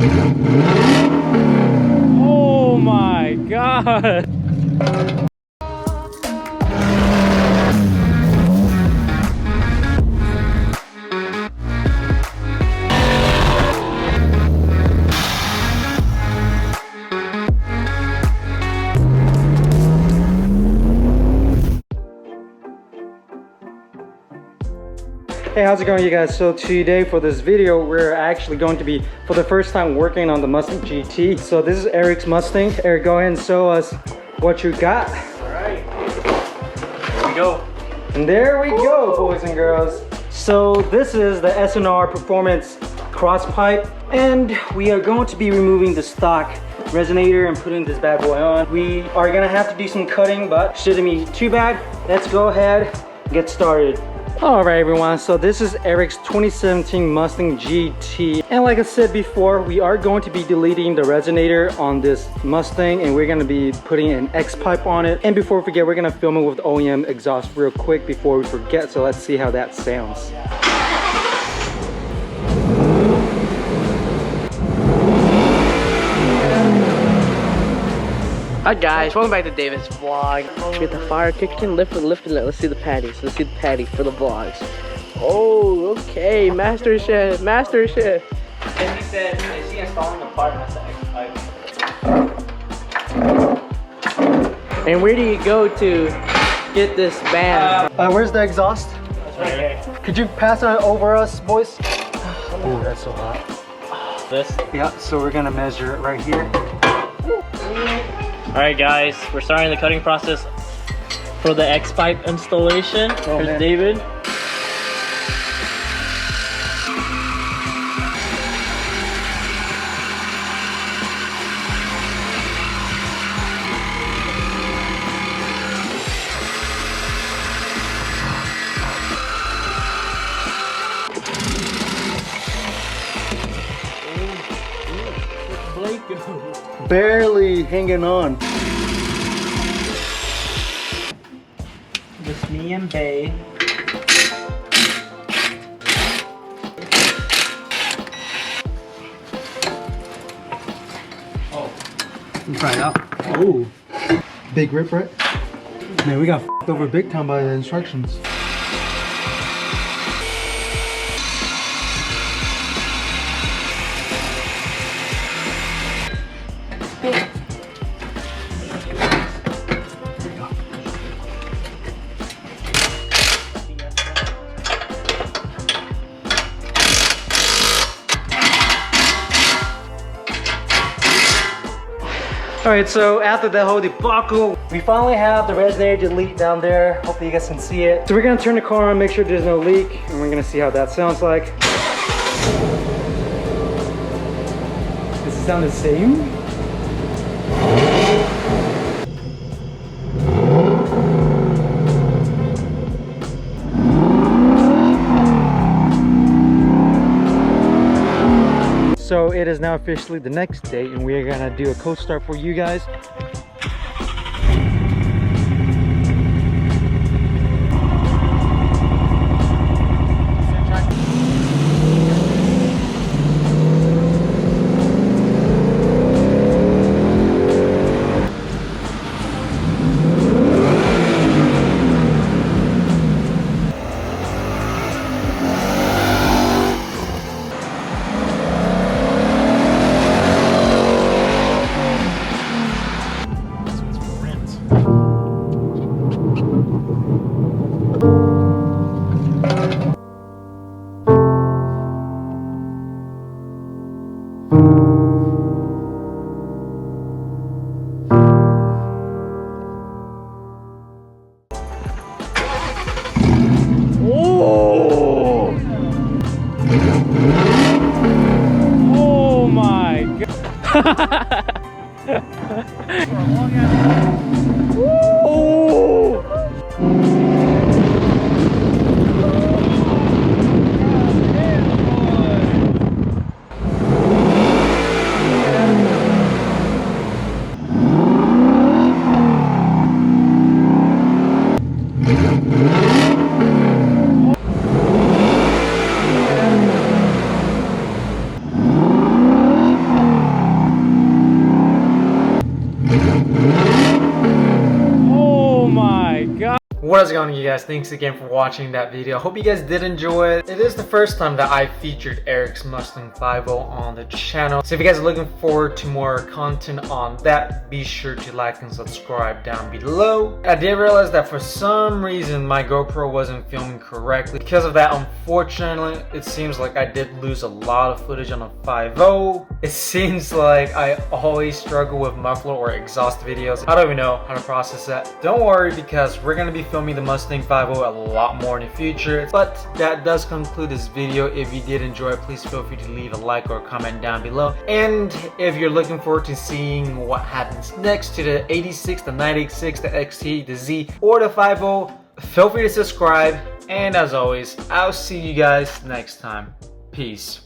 Oh my god. Hey, how's it going, you guys? So today for this video, we're actually going to be, for the first time, working on the Mustang GT. So this is Eric's Mustang. Eric, go ahead and show us what you got. All right, here we go. And there we go, boys and girls. So this is the SNR Performance cross pipe, and we are going to be removing the stock resonator and putting this bad boy on. We are gonna have to do some cutting, but shouldn't be too bad. Let's go ahead and get started. All right, everyone, so this is Eric's 2017 Mustang GT, and like I said before, we are going to be deleting the resonator on this Mustang, and we're going to be putting an X pipe on it. And before we forget, we're going to film it with OEM exhaust real quick before we forget, so let's see how that sounds. Hi guys, welcome back to David's vlog. Should we get the fire kicking? Lift it. Let's see the patties. Let's see the patty for the vlogs. Oh, okay. Master Chef. And he said, is he installing the part that's the X pipe? And where do you go to get this band? Where's the exhaust? That's right here. Could you pass it over us, boys? Oh, that's so hot. This? Yeah, so we're going to measure it right here. Alright guys, we're starting the cutting process for the X pipe installation. Here's man. David. Barely hanging on. Just me and Bay. Try it out. Oh, big rip, right? Man, we got f***ed over big time by the instructions. Alright, so after that whole debacle, we finally have the resonator delete down there. Hopefully you guys can see it. So we're gonna turn the car on, make sure there's no leak, and we're gonna see how that sounds like. Does it sound the same? So it is now officially the next day, and we are gonna do a cold start for you guys. Oh my god. how's it going, you guys? Thanks again for watching that video. Hope you guys did enjoy it. It is the first time that I featured Eric's Mustang 5.0 on the channel. So if you guys are looking forward to more content on that, be sure to like and subscribe down below. I did realize that for some reason my GoPro wasn't filming correctly. Because of that, unfortunately, it seems like I did lose a lot of footage on the 5.0. It seems like I always struggle with muffler or exhaust videos. I don't even know how to process that. Don't worry, because we're gonna be filming the Mustang 5.0 a lot more in the future. But that does conclude this video. If you did enjoy it, please feel free to leave a like or a comment down below. And if you're looking forward to seeing what happens next to the 86, the 96, the XT, the Z, or the 5.0, feel free to subscribe. And as always, I'll see you guys next time. Peace.